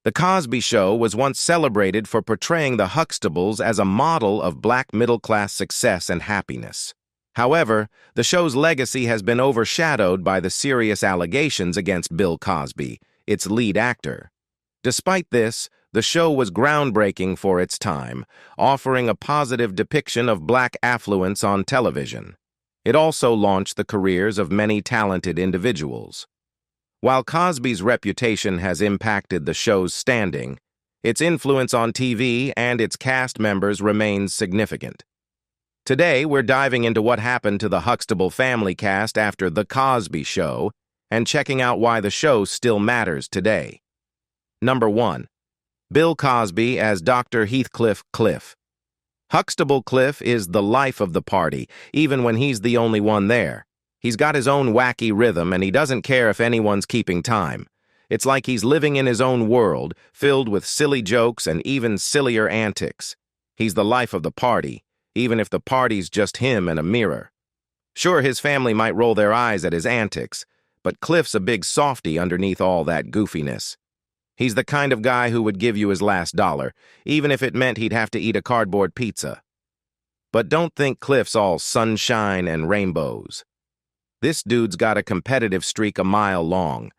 The Cosby Show was once celebrated for portraying the Huxtables as a model of black middle-class success and happiness. However, the show's legacy has been overshadowed by the serious allegations against Bill Cosby, its lead actor. Despite this, the show was groundbreaking for its time, offering a positive depiction of black affluence on television. It also launched the careers of many talented individuals. While Cosby's reputation has impacted the show's standing, its influence on TV and its cast members remains significant. Today, we're diving into what happened to the Huxtable family cast after The Cosby Show and checking out why the show still matters today. Number 1. Bill Cosby as Dr. Heathcliff Cliff. Huxtable Cliff is the life of the party, even when he's the only one there. He's got his own wacky rhythm, and he doesn't care if anyone's keeping time. It's like he's living in his own world, filled with silly jokes and even sillier antics. He's the life of the party, even if the party's just him and a mirror. Sure, his family might roll their eyes at his antics, but Cliff's a big softy underneath all that goofiness. He's the kind of guy who would give you his last dollar, even if it meant he'd have to eat a cardboard pizza. But don't think Cliff's all sunshine and rainbows. This dude's got a competitive streak a mile long.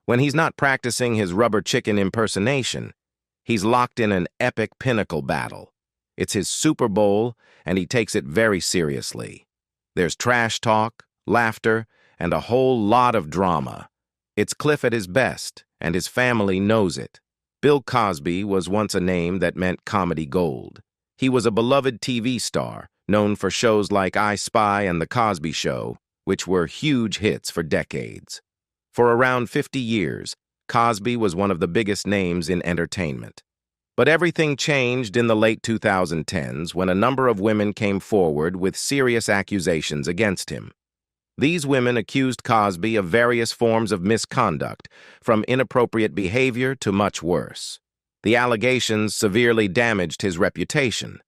When he's not practicing his rubber chicken impersonation, he's locked in an epic pinnacle battle. It's his Super Bowl, and he takes it very seriously. There's trash talk, laughter, and a whole lot of drama. It's Cliff at his best, and his family knows it. Bill Cosby was once a name that meant comedy gold. He was a beloved TV star, known for shows like I Spy and The Cosby Show, which were huge hits for decades. For around 50 years, Cosby was one of the biggest names in entertainment. But everything changed in the late 2010s when a number of women came forward with serious accusations against him. These women accused Cosby of various forms of misconduct, from inappropriate behavior to much worse. The allegations severely damaged his reputation.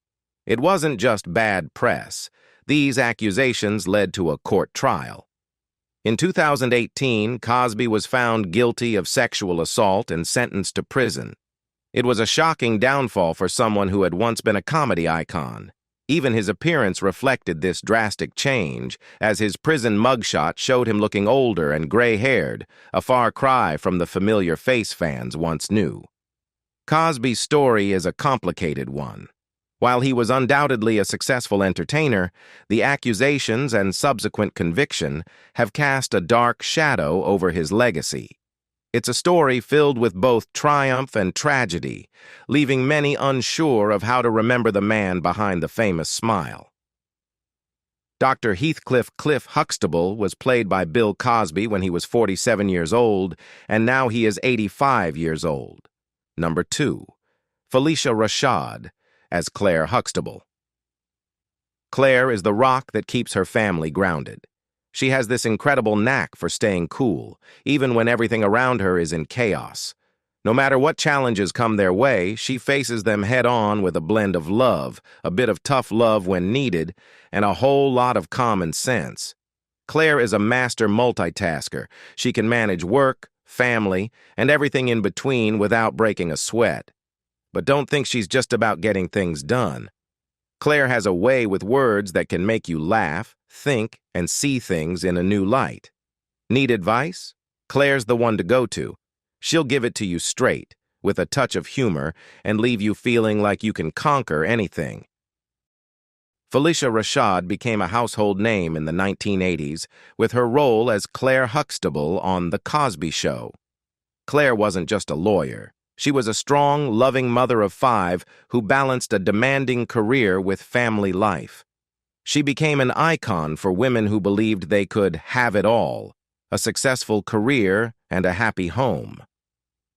It wasn't just bad press. These accusations led to a court trial. In 2018, Cosby was found guilty of sexual assault and sentenced to prison. It was a shocking downfall for someone who had once been a comedy icon. Even his appearance reflected this drastic change, as his prison mugshot showed him looking older and gray-haired, a far cry from the familiar face fans once knew. Cosby's story is a complicated one. While he was undoubtedly a successful entertainer, the accusations and subsequent conviction have cast a dark shadow over his legacy. It's a story filled with both triumph and tragedy, leaving many unsure of how to remember the man behind the famous smile. Dr. Heathcliff Cliff Huxtable was played by Bill Cosby when he was 47 years old, and now he is 85 years old. Number 2. Felicia Rashad as Claire Huxtable. Claire is the rock that keeps her family grounded. She has this incredible knack for staying cool, even when everything around her is in chaos. No matter what challenges come their way, she faces them head-on with a blend of love, a bit of tough love when needed, and a whole lot of common sense. Claire is a master multitasker. She can manage work, family, and everything in between without breaking a sweat. But don't think she's just about getting things done. Claire has a way with words that can make you laugh, think, and see things in a new light. Need advice? Claire's the one to go to. She'll give it to you straight, with a touch of humor, and leave you feeling like you can conquer anything. Felicia Rashad became a household name in the 1980s with her role as Claire Huxtable on The Cosby Show. Claire wasn't just a lawyer. She was a strong, loving mother of 5 who balanced a demanding career with family life. She became an icon for women who believed they could have it all, a successful career and a happy home.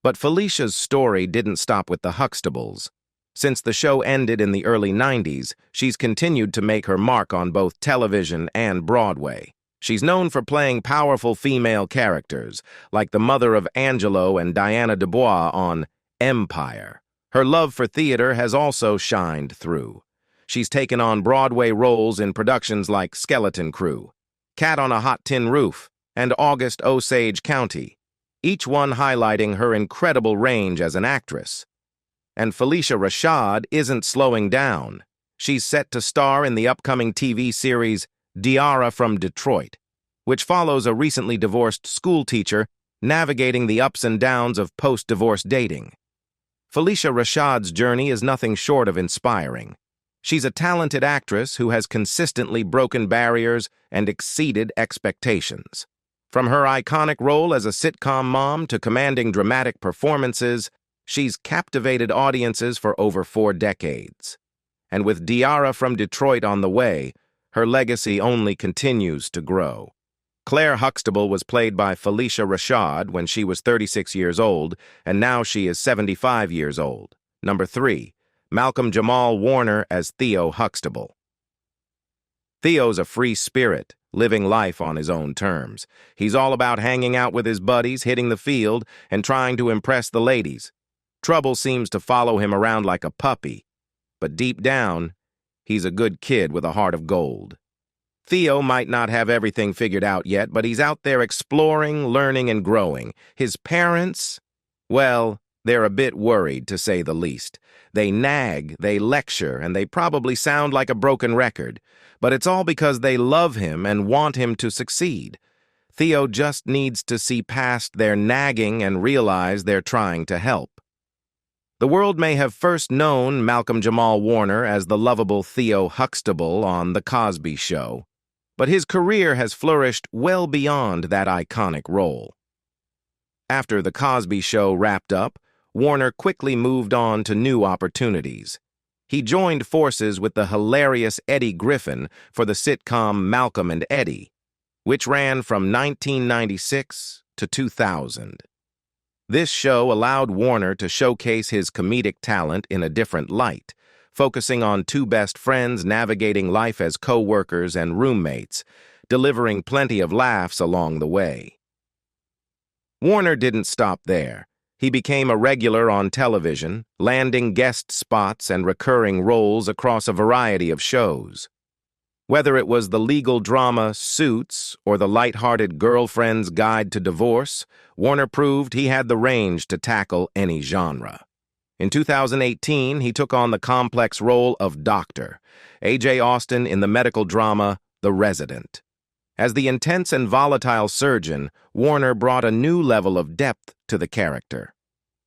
But Felicia's story didn't stop with the Huxtables. Since the show ended in the early 90s, she's continued to make her mark on both television and Broadway. She's known for playing powerful female characters, like the mother of Angelo and Diana Dubois on Empire. Her love for theater has also shined through. She's taken on Broadway roles in productions like Skeleton Crew, Cat on a Hot Tin Roof, and August Osage County. each one highlighting her incredible range as an actress. And Felicia Rashad isn't slowing down. She's set to star in the upcoming TV series Dion from Detroit, which follows a recently divorced schoolteacher navigating the ups and downs of post-divorce dating. Felicia Rashad's journey is nothing short of inspiring. She's a talented actress who has consistently broken barriers and exceeded expectations. From her iconic role as a sitcom mom to commanding dramatic performances, she's captivated audiences for over 4 decades. And with Dion from Detroit on the way, her legacy only continues to grow. Claire Huxtable was played by Felicia Rashad when she was 36 years old, and now she is 75 years old. Number 3. Malcolm Jamal Warner as Theo Huxtable. Theo's a free spirit, living life on his own terms. He's all about hanging out with his buddies, hitting the field, and trying to impress the ladies. Trouble seems to follow him around like a puppy, but deep down, he's a good kid with a heart of gold. Theo might not have everything figured out yet, but he's out there exploring, learning, and growing. His parents, well, they're a bit worried, to say the least. They nag, they lecture, and they probably sound like a broken record. But it's all because they love him and want him to succeed. Theo just needs to see past their nagging and realize they're trying to help. The world may have first known Malcolm Jamal Warner as the lovable Theo Huxtable on The Cosby Show, but his career has flourished well beyond that iconic role. After The Cosby Show wrapped up, Warner quickly moved on to new opportunities. He joined forces with the hilarious Eddie Griffin for the sitcom Malcolm and Eddie, which ran from 1996 to 2000. This show allowed Warner to showcase his comedic talent in a different light, focusing on 2 best friends navigating life as co-workers and roommates, delivering plenty of laughs along the way. Warner didn't stop there. He became a regular on television, landing guest spots and recurring roles across a variety of shows. Whether it was the legal drama Suits or the light-hearted Girlfriend's Guide to Divorce, Warner proved he had the range to tackle any genre. In 2018, he took on the complex role of Dr. A.J. Austin in the medical drama The Resident. As the intense and volatile surgeon, Warner brought a new level of depth to the character.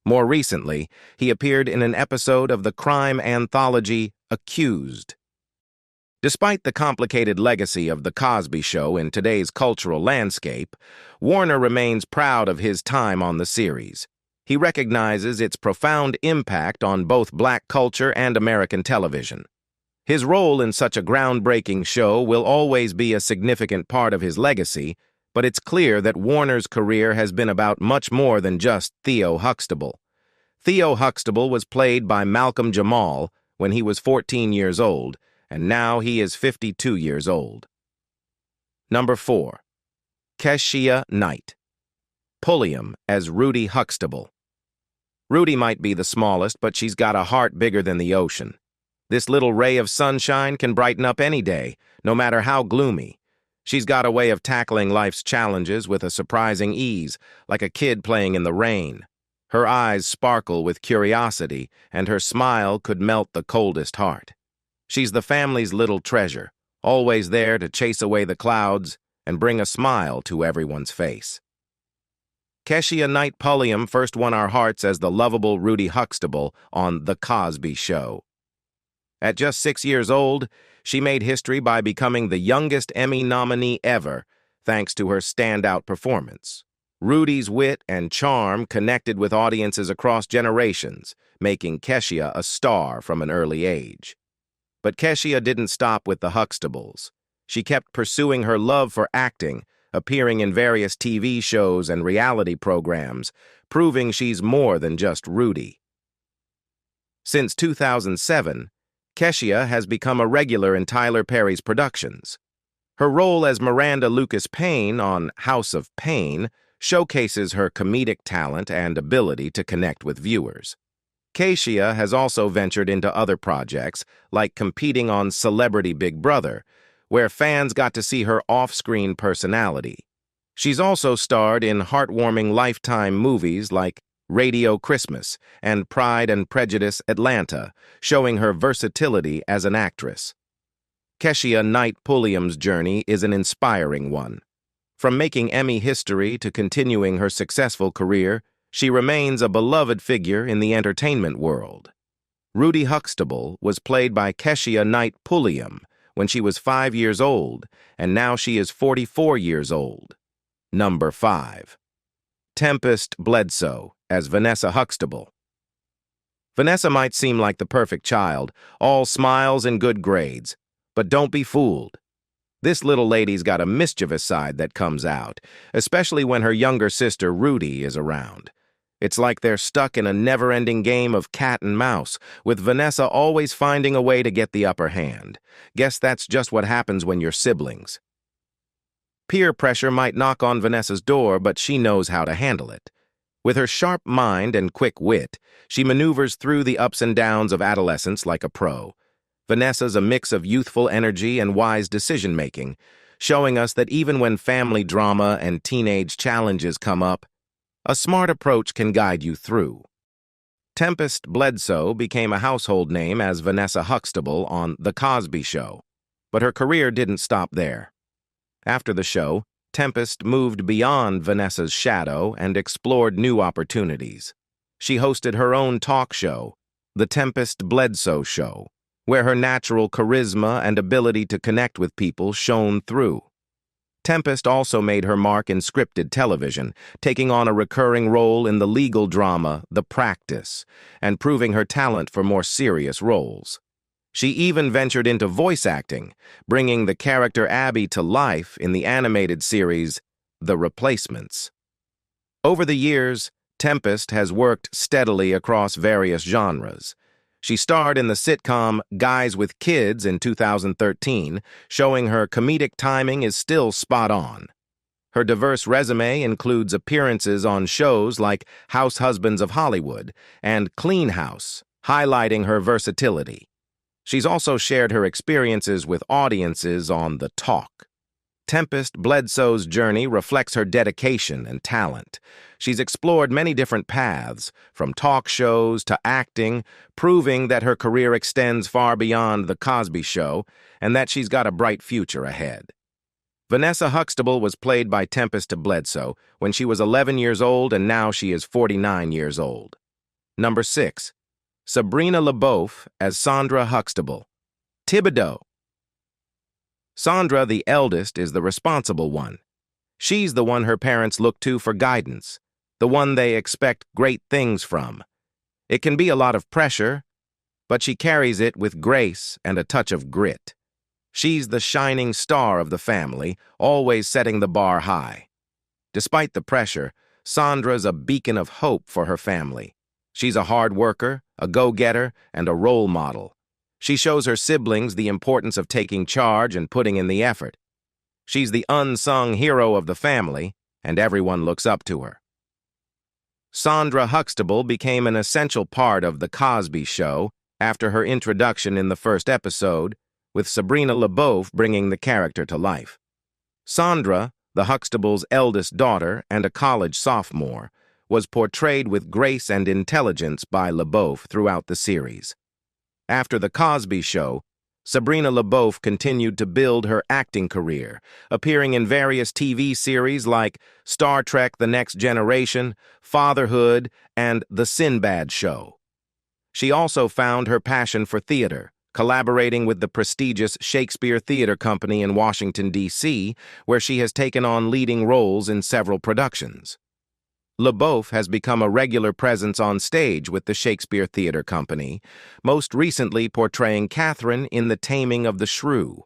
More recently, he appeared in an episode of the crime anthology Accused. Despite the complicated legacy of The Cosby Show in today's cultural landscape, Warner remains proud of his time on the series. He recognizes its profound impact on both black culture and American television. His role in such a groundbreaking show will always be a significant part of his legacy, but it's clear that Warner's career has been about much more than just Theo Huxtable. Theo Huxtable was played by Malcolm Jamal when he was 14 years old, and now he is 52 years old. Number 4. Keshia Knight. Pulliam as Rudy Huxtable. Rudy might be the smallest, but she's got a heart bigger than the ocean. This little ray of sunshine can brighten up any day, no matter how gloomy. She's got a way of tackling life's challenges with a surprising ease, like a kid playing in the rain. Her eyes sparkle with curiosity, and her smile could melt the coldest heart. She's the family's little treasure, always there to chase away the clouds and bring a smile to everyone's face. Keshia Knight Pulliam first won our hearts as the lovable Rudy Huxtable on The Cosby Show. At just 6 years old, she made history by becoming the youngest Emmy nominee ever, thanks to her standout performance. Rudy's wit and charm connected with audiences across generations, making Keshia a star from an early age. But Keshia didn't stop with the Huxtables. She kept pursuing her love for acting, appearing in various TV shows and reality programs, proving she's more than just Rudy. Since 2007, Keshia has become a regular in Tyler Perry's productions. Her role as Miranda Lucas Payne on House of Pain showcases her comedic talent and ability to connect with viewers. Keshia has also ventured into other projects, like competing on Celebrity Big Brother, where fans got to see her off-screen personality. She's also starred in heartwarming Lifetime movies like Radio Christmas and Pride and Prejudice Atlanta, showing her versatility as an actress. Keshia Knight Pulliam's journey is an inspiring one. From making Emmy history to continuing her successful career, she remains a beloved figure in the entertainment world. Rudy Huxtable was played by Keshia Knight Pulliam when she was 5 years old, and now she is 44 years old. Number 5. Tempest Bledsoe as Vanessa Huxtable. Vanessa might seem like the perfect child, all smiles and good grades, but don't be fooled. This little lady's got a mischievous side that comes out, especially when her younger sister Rudy is around. It's like they're stuck in a never-ending game of cat and mouse, with Vanessa always finding a way to get the upper hand. Guess that's just what happens when you're siblings. Peer pressure might knock on Vanessa's door, but she knows how to handle it. With her sharp mind and quick wit, she maneuvers through the ups and downs of adolescence like a pro. Vanessa's a mix of youthful energy and wise decision-making, showing us that even when family drama and teenage challenges come up, a smart approach can guide you through. Tempest Bledsoe became a household name as Vanessa Huxtable on The Cosby Show, but her career didn't stop there. After the show, Tempest moved beyond Vanessa's shadow and explored new opportunities. She hosted her own talk show, The Tempest Bledsoe Show, where her natural charisma and ability to connect with people shone through. Tempest also made her mark in scripted television, taking on a recurring role in the legal drama The Practice, and proving her talent for more serious roles. She even ventured into voice acting, bringing the character Abby to life in the animated series The Replacements. Over the years, Tempest has worked steadily across various genres. She starred in the sitcom Guys with Kids in 2013, showing her comedic timing is still spot on. Her diverse resume includes appearances on shows like House Husbands of Hollywood and Clean House, highlighting her versatility. She's also shared her experiences with audiences on The Talk. Tempest Bledsoe's journey reflects her dedication and talent. She's explored many different paths, from talk shows to acting, proving that her career extends far beyond The Cosby Show and that she's got a bright future ahead. Vanessa Huxtable was played by Tempest Bledsoe when she was 11 years old, and now she is 49 years old. Number 6. Sabrina LaBeouf as Sandra Huxtable. Thibodeau. Sandra, the eldest, is the responsible one. She's the one her parents look to for guidance, the one they expect great things from. It can be a lot of pressure, but she carries it with grace and a touch of grit. She's the shining star of the family, always setting the bar high. Despite the pressure, Sandra's a beacon of hope for her family. She's a hard worker, a go-getter, and a role model. She shows her siblings the importance of taking charge and putting in the effort. She's the unsung hero of the family, and everyone looks up to her. Sandra Huxtable became an essential part of The Cosby Show after her introduction in the first episode, with Sabrina LaBeouf bringing the character to life. Sandra, the Huxtable's eldest daughter and a college sophomore, was portrayed with grace and intelligence by LaBeouf throughout the series. After The Cosby Show, Sabrina LaBeouf continued to build her acting career, appearing in various TV series like Star Trek: The Next Generation, Fatherhood, and The Sinbad Show. She also found her passion for theater, collaborating with the prestigious Shakespeare Theater Company in Washington, D.C., where she has taken on leading roles in several productions. LaBeouf has become a regular presence on stage with the Shakespeare Theater Company, most recently portraying Catherine in The Taming of the Shrew.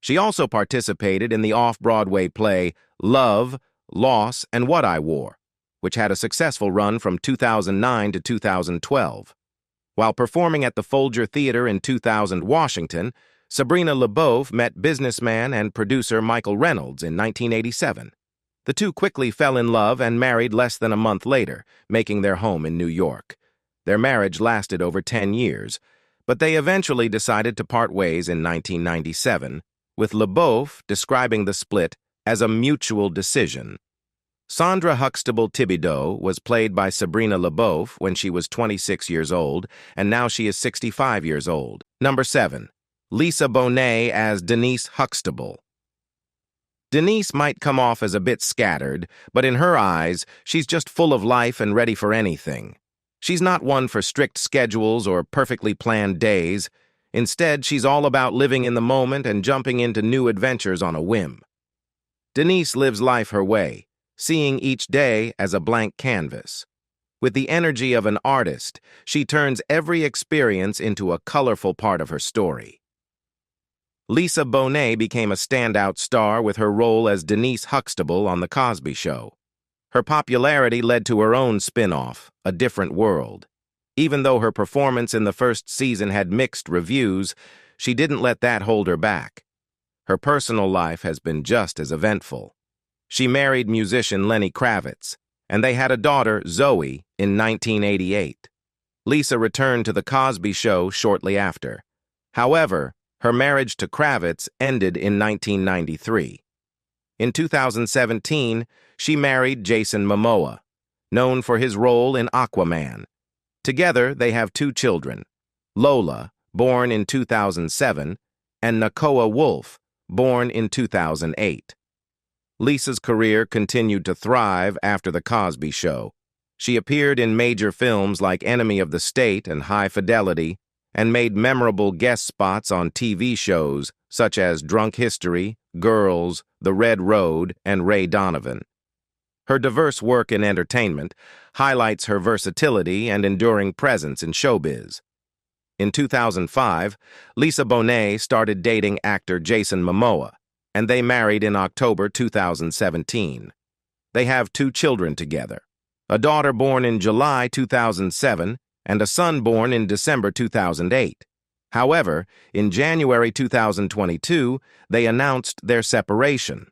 She also participated in the off-Broadway play Love, Loss, and What I Wore, which had a successful run from 2009 to 2012. While performing at the Folger Theater in 2000 Washington, Sabrina LaBeouf met businessman and producer Michael Reynolds in 1987. The two quickly fell in love and married less than a month later, making their home in New York. Their marriage lasted over 10 years, but they eventually decided to part ways in 1997, with LaBeouf describing the split as a mutual decision. Sandra Huxtable Thibodeau was played by Sabrina LeBeouf when she was 26 years old, and now she is 65 years old. Number 7. Lisa Bonet as Denise Huxtable. Denise might come off as a bit scattered, but in her eyes, she's just full of life and ready for anything. She's not one for strict schedules or perfectly planned days. Instead, she's all about living in the moment and jumping into new adventures on a whim. Denise lives life her way, seeing each day as a blank canvas. With the energy of an artist, she turns every experience into a colorful part of her story. Lisa Bonet became a standout star with her role as Denise Huxtable on The Cosby Show. Her popularity led to her own spin-off, A Different World. Even though her performance in the first season had mixed reviews, she didn't let that hold her back. Her personal life has been just as eventful. She married musician Lenny Kravitz, and they had a daughter, Zoe, in 1988. Lisa returned to The Cosby Show shortly after. However, her marriage to Kravitz ended in 1993. In 2017, she married Jason Momoa, known for his role in Aquaman. Together, they have 2 children, Lola, born in 2007, and Nakoa Wolf, born in 2008. Lisa's career continued to thrive after The Cosby Show. She appeared in major films like Enemy of the State and High Fidelity, and made memorable guest spots on TV shows such as Drunk History, Girls, The Red Road, and Ray Donovan. Her diverse work in entertainment highlights her versatility and enduring presence in showbiz. In 2005, Lisa Bonet started dating actor Jason Momoa, and they married in October 2017. They have 2 children together, a daughter born in July 2007 and a son born in December 2008. However, in January 2022, they announced their separation.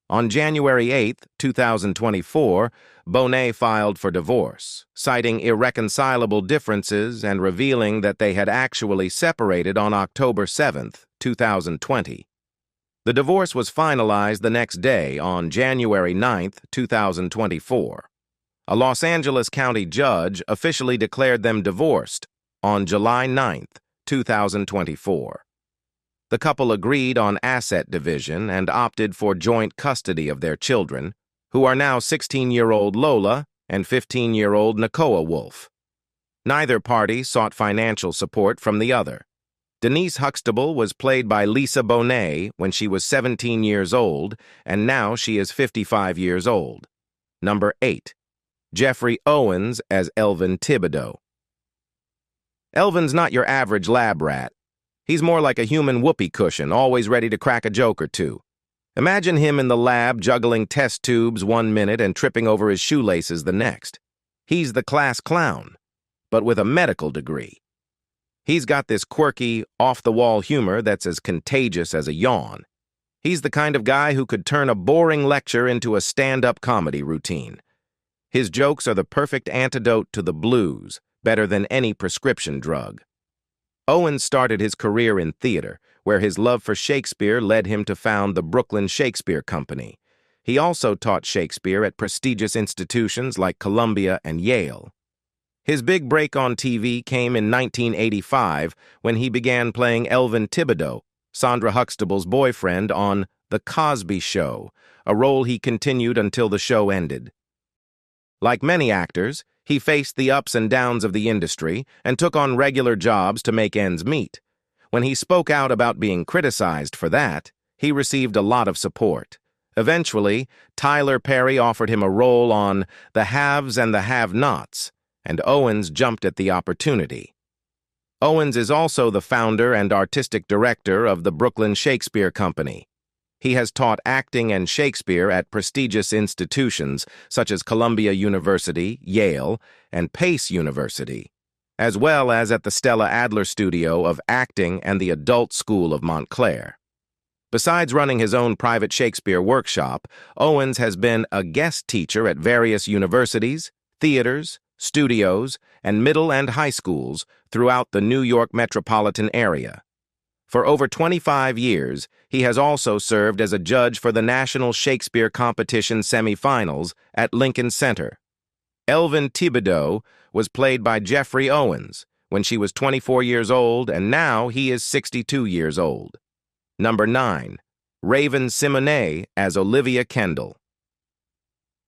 On January 8, 2024, Bonet filed for divorce, citing irreconcilable differences and revealing that they had actually separated on October 7, 2020. The divorce was finalized the next day on January 9, 2024. A Los Angeles County judge officially declared them divorced on July 9, 2024. The couple agreed on asset division and opted for joint custody of their children, who are now 16-year-old Lola and 15-year-old Nakoa Wolf. Neither party sought financial support from the other. Denise Huxtable was played by Lisa Bonet when she was 17 years old, and now she is 55 years old. Number 8. Jeffrey Owens as Elvin Thibodeau. Elvin's not your average lab rat. He's more like a human whoopee cushion, always ready to crack a joke or two. Imagine him in the lab juggling test tubes one minute and tripping over his shoelaces the next. He's the class clown, but with a medical degree. He's got this quirky, off-the-wall humor that's as contagious as a yawn. He's the kind of guy who could turn a boring lecture into a stand-up comedy routine. His jokes are the perfect antidote to the blues, better than any prescription drug. Owens started his career in theater, where his love for Shakespeare led him to found the Brooklyn Shakespeare Company. He also taught Shakespeare at prestigious institutions like Columbia and Yale. His big break on TV came in 1985 when he began playing Elvin Thibodeau, Sandra Huxtable's boyfriend, on The Cosby Show, a role he continued until the show ended. Like many actors, he faced the ups and downs of the industry and took on regular jobs to make ends meet. When he spoke out about being criticized for that, he received a lot of support. Eventually, Tyler Perry offered him a role on The Haves and the Have-Nots, and Owens jumped at the opportunity. Owens is also the founder and artistic director of the Brooklyn Shakespeare Company. He has taught acting and Shakespeare at prestigious institutions such as Columbia University, Yale, and Pace University, as well as at the Stella Adler Studio of Acting and the Adult School of Montclair. Besides running his own private Shakespeare workshop, Owens has been a guest teacher at various universities, theaters, studios, and middle and high schools throughout the New York metropolitan area. For over 25 years, he has also served as a judge for the National Shakespeare Competition semifinals at Lincoln Center. Elvin Thibodeau was played by Jeffrey Owens when she was 24 years old, and now he is 62 years old. Number 9. Raven Simonet as Olivia Kendall.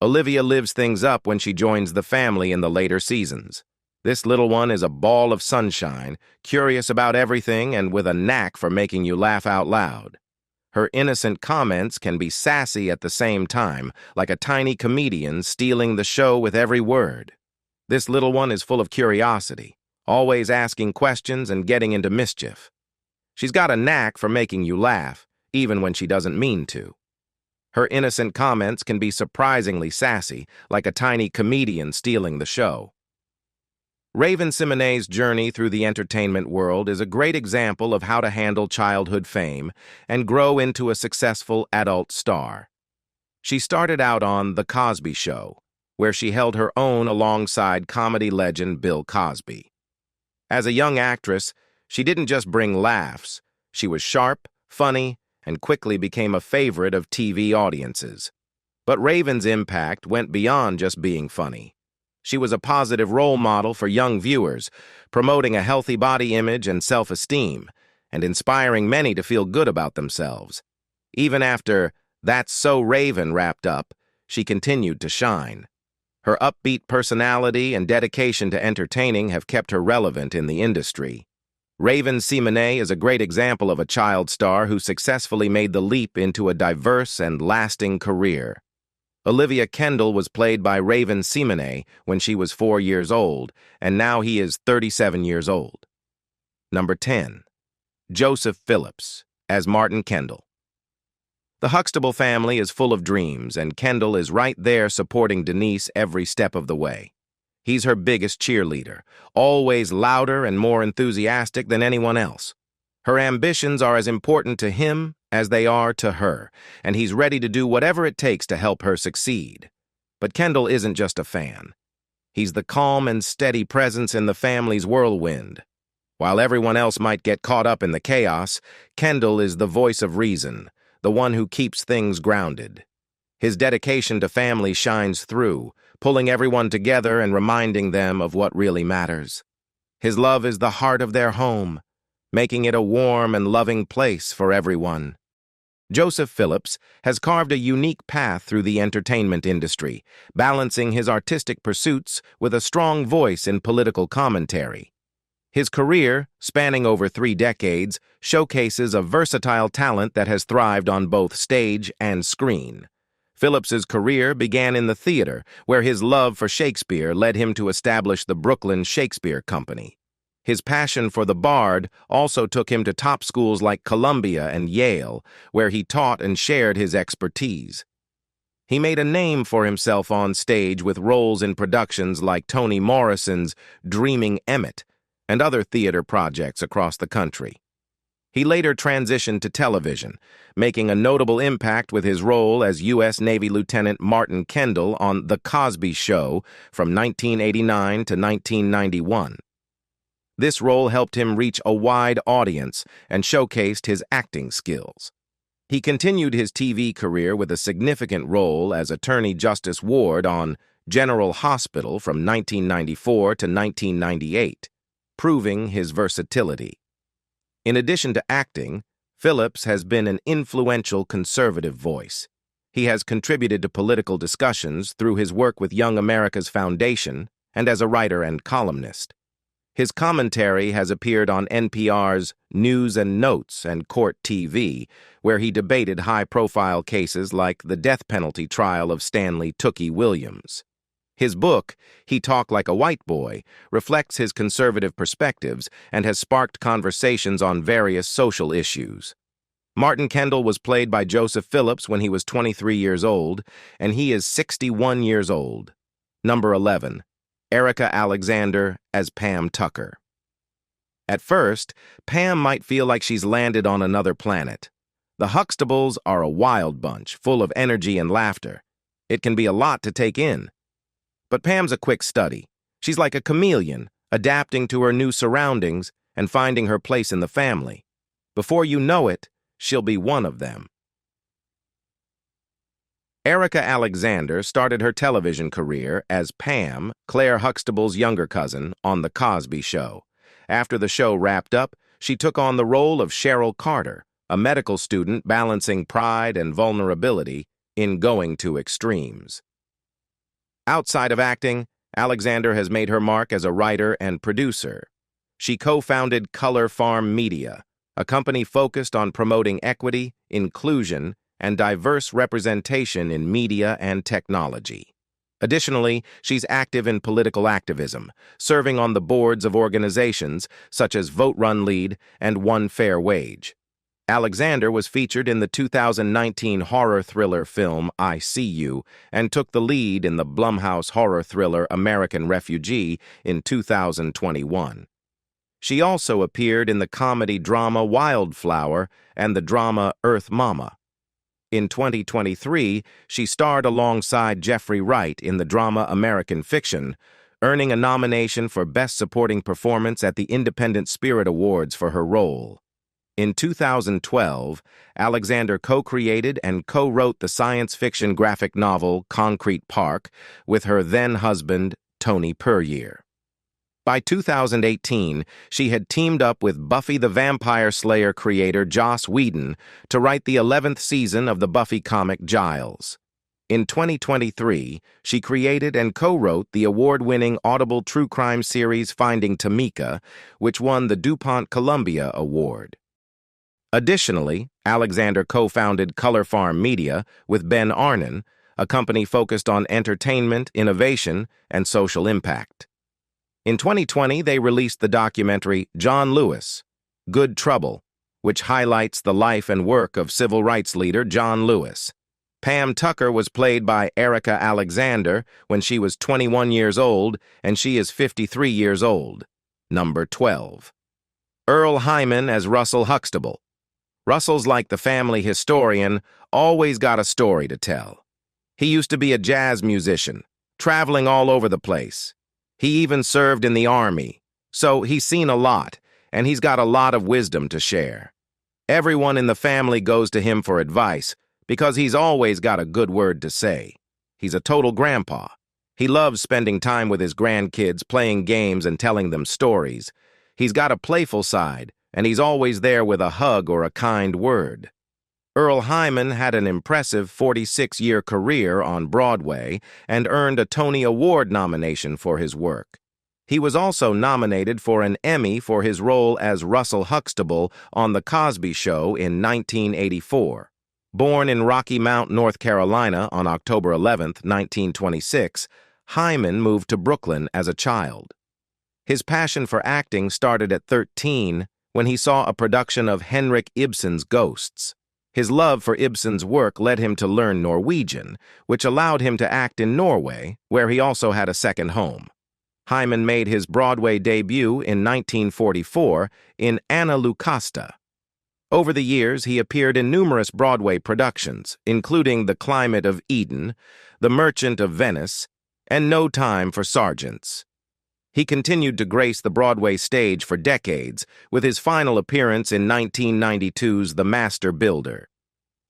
Olivia lives things up when she joins the family in the later seasons. This little one is a ball of sunshine, curious about everything and with a knack for making you laugh out loud. Her innocent comments can be sassy at the same time, like a tiny comedian stealing the show with every word. This little one is full of curiosity, always asking questions and getting into mischief. She's got a knack for making you laugh, even when she doesn't mean to. Her innocent comments can be surprisingly sassy, like a tiny comedian stealing the show. Raven Simonet's journey through the entertainment world is a great example of how to handle childhood fame and grow into a successful adult star. She started out on The Cosby Show, where she held her own alongside comedy legend Bill Cosby. As a young actress, she didn't just bring laughs. She was sharp, funny, and quickly became a favorite of TV audiences. But Raven's impact went beyond just being funny. She was a positive role model for young viewers, promoting a healthy body image and self-esteem, and inspiring many to feel good about themselves. Even after That's So Raven wrapped up, she continued to shine. Her upbeat personality and dedication to entertaining have kept her relevant in the industry. Raven Simonet is a great example of a child star who successfully made the leap into a diverse and lasting career. Olivia Kendall was played by Raven Simonet when she was 4 years old, and now he is 37 years old. Number 10. Joseph Phillips as Martin Kendall. The Huxtable family is full of dreams, and Kendall is right there supporting Denise every step of the way. He's her biggest cheerleader, always louder and more enthusiastic than anyone else. Her ambitions are as important to him as they are to her, and he's ready to do whatever it takes to help her succeed. But Kendall isn't just a fan. He's the calm and steady presence in the family's whirlwind. While everyone else might get caught up in the chaos, Kendall is the voice of reason, the one who keeps things grounded. His dedication to family shines through, pulling everyone together and reminding them of what really matters. His love is the heart of their home, making it a warm and loving place for everyone. Joseph Phillips has carved a unique path through the entertainment industry, balancing his artistic pursuits with a strong voice in political commentary. His career, spanning over 3 decades, showcases a versatile talent that has thrived on both stage and screen. Phillips's career began in the theater, where his love for Shakespeare led him to establish the Brooklyn Shakespeare Company. His passion for the Bard also took him to top schools like Columbia and Yale, where he taught and shared his expertise. He made a name for himself on stage with roles in productions like Toni Morrison's Dreaming Emmett and other theater projects across the country. He later transitioned to television, making a notable impact with his role as U.S. Navy Lieutenant Martin Kendall on The Cosby Show from 1989 to 1991. This role helped him reach a wide audience and showcased his acting skills. He continued his TV career with a significant role as Attorney Justice Ward on General Hospital from 1994 to 1998, proving his versatility. In addition to acting, Phillips has been an influential conservative voice. He has contributed to political discussions through his work with Young America's Foundation and as a writer and columnist. His commentary has appeared on NPR's News and Notes and Court TV, where he debated high-profile cases like the death penalty trial of Stanley Tookie Williams. His book, He Talked Like a White Boy, reflects his conservative perspectives and has sparked conversations on various social issues. Martin Kendall was played by Joseph Phillips when he was 23 years old, and he is 61 years old. Number 11. Erica Alexander as Pam Tucker. At first, Pam might feel like she's landed on another planet. The Huxtables are a wild bunch, full of energy and laughter. It can be a lot to take in. But Pam's a quick study. She's like a chameleon, adapting to her new surroundings and finding her place in the family. Before you know it, she'll be one of them. Erica Alexander started her television career as Pam, Claire Huxtable's younger cousin, on The Cosby Show. After the show wrapped up, she took on the role of Cheryl Carter, a medical student balancing pride and vulnerability in Going to Extremes. Outside of acting, Alexander has made her mark as a writer and producer. She co-founded Color Farm Media, a company focused on promoting equity, inclusion, and diverse representation in media and technology. Additionally, she's active in political activism, serving on the boards of organizations such as Vote Run Lead and One Fair Wage. Alexander was featured in the 2019 horror thriller film I See You and took the lead in the Blumhouse horror thriller American Refugee in 2021. She also appeared in the comedy drama Wildflower and the drama Earth Mama. In 2023, she starred alongside Jeffrey Wright in the drama American Fiction, earning a nomination for Best Supporting Performance at the Independent Spirit Awards for her role. In 2012, Alexander co-created and co-wrote the science fiction graphic novel Concrete Park with her then-husband, Tony Puryear. By 2018, she had teamed up with Buffy the Vampire Slayer creator Joss Whedon to write the 11th season of the Buffy comic Giles. In 2023, she created and co-wrote the award-winning Audible true crime series Finding Tamika, which won the DuPont Columbia Award. Additionally, Alexander co-founded Color Farm Media with Ben Arnon, a company focused on entertainment, innovation, and social impact. In 2020, they released the documentary John Lewis, Good Trouble, which highlights the life and work of civil rights leader John Lewis. Pam Tucker was played by Erica Alexander when she was 21 years old, and she is 53 years old. Number 12. Earl Hyman as Russell Huxtable. Russell's like the family historian, always got a story to tell. He used to be a jazz musician, traveling all over the place. He even served in the army, so he's seen a lot, and he's got a lot of wisdom to share. Everyone in the family goes to him for advice because he's always got a good word to say. He's a total grandpa. He loves spending time with his grandkids, playing games and telling them stories. He's got a playful side, and he's always there with a hug or a kind word. Earl Hyman had an impressive 46-year career on Broadway and earned a Tony Award nomination for his work. He was also nominated for an Emmy for his role as Russell Huxtable on The Cosby Show in 1984. Born in Rocky Mount, North Carolina on October 11, 1926, Hyman moved to Brooklyn as a child. His passion for acting started at 13 when he saw a production of Henrik Ibsen's Ghosts. His love for Ibsen's work led him to learn Norwegian, which allowed him to act in Norway, where he also had a second home. Hyman made his Broadway debut in 1944 in Anna Lucasta. Over the years, he appeared in numerous Broadway productions, including The Climate of Eden, The Merchant of Venice, and No Time for Sergeants. He continued to grace the Broadway stage for decades, with his final appearance in 1992's The Master Builder.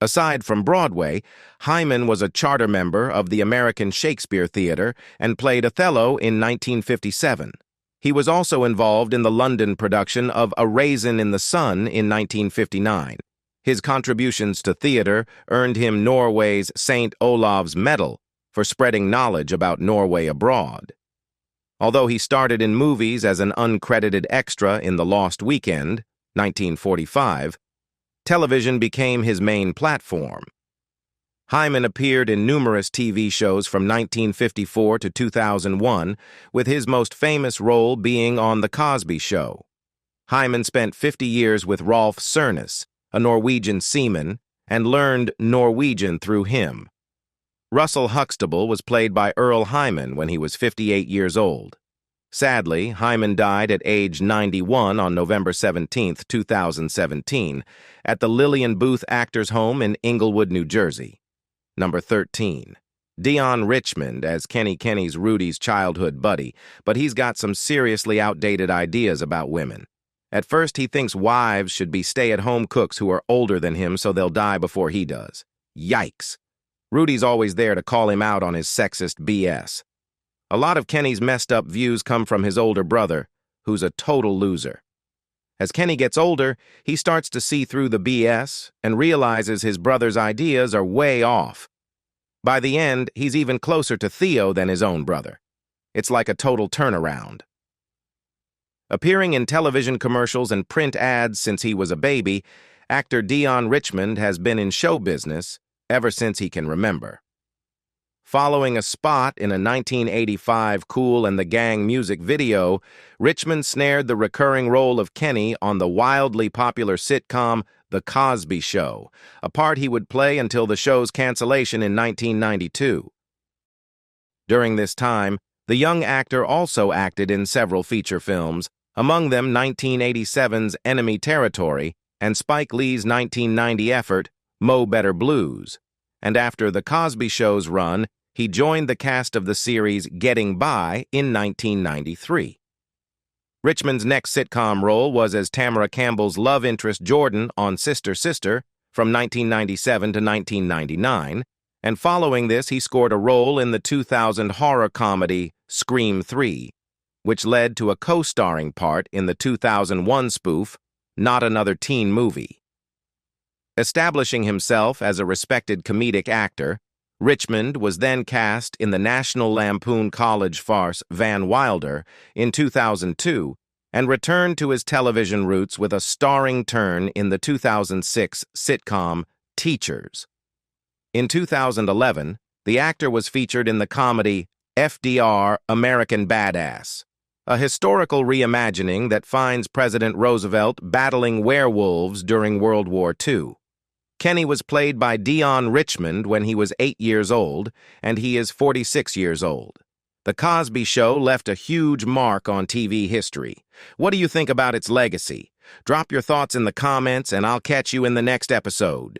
Aside from Broadway, Hyman was a charter member of the American Shakespeare Theatre and played Othello in 1957. He was also involved in the London production of A Raisin in the Sun in 1959. His contributions to theatre earned him Norway's St. Olav's Medal for spreading knowledge about Norway abroad. Although he started in movies as an uncredited extra in The Lost Weekend, 1945, television became his main platform. Hyman appeared in numerous TV shows from 1954 to 2001, with his most famous role being on The Cosby Show. Hyman spent 50 years with Rolf Sørnes, a Norwegian seaman, and learned Norwegian through him. Russell Huxtable was played by Earl Hyman when he was 58 years old. Sadly, Hyman died at age 91 on November 17, 2017, at the Lillian Booth Actors Home in Inglewood, New Jersey. Number 13. Dion Richmond as Kenny's Rudy's childhood buddy, but he's got some seriously outdated ideas about women. At first, he thinks wives should be stay-at-home cooks who are older than him so they'll die before he does. Yikes. Rudy's always there to call him out on his sexist BS. A lot of Kenny's messed up views come from his older brother, who's a total loser. As Kenny gets older, he starts to see through the BS and realizes his brother's ideas are way off. By the end, he's even closer to Theo than his own brother. It's like a total turnaround. Appearing in television commercials and print ads since he was a baby, actor Dion Richmond has been in show business ever since he can remember. Following a spot in a 1985 Kool and the Gang music video, Richmond snared the recurring role of Kenny on the wildly popular sitcom The Cosby Show, a part he would play until the show's cancellation in 1992. During this time, the young actor also acted in several feature films, among them 1987's Enemy Territory and Spike Lee's 1990 effort, Mo Better Blues. And after The Cosby Show's run, he joined the cast of the series Getting By in 1993. Richmond's next sitcom role was as Tamara Campbell's love interest Jordan on Sister Sister from 1997 to 1999, and following this he scored a role in the 2000 horror comedy Scream 3, which led to a co-starring part in the 2001 spoof Not Another Teen Movie. Establishing himself as a respected comedic actor, Richmond was then cast in the National Lampoon college farce Van Wilder in 2002 and returned to his television roots with a starring turn in the 2006 sitcom Teachers. In 2011, the actor was featured in the comedy FDR American Badass, a historical reimagining that finds President Roosevelt battling werewolves during World War II. Kenny was played by Dion Richmond when he was 8 years old, and he is 46 years old. The Cosby Show left a huge mark on TV history. What do you think about its legacy? Drop your thoughts in the comments, and I'll catch you in the next episode.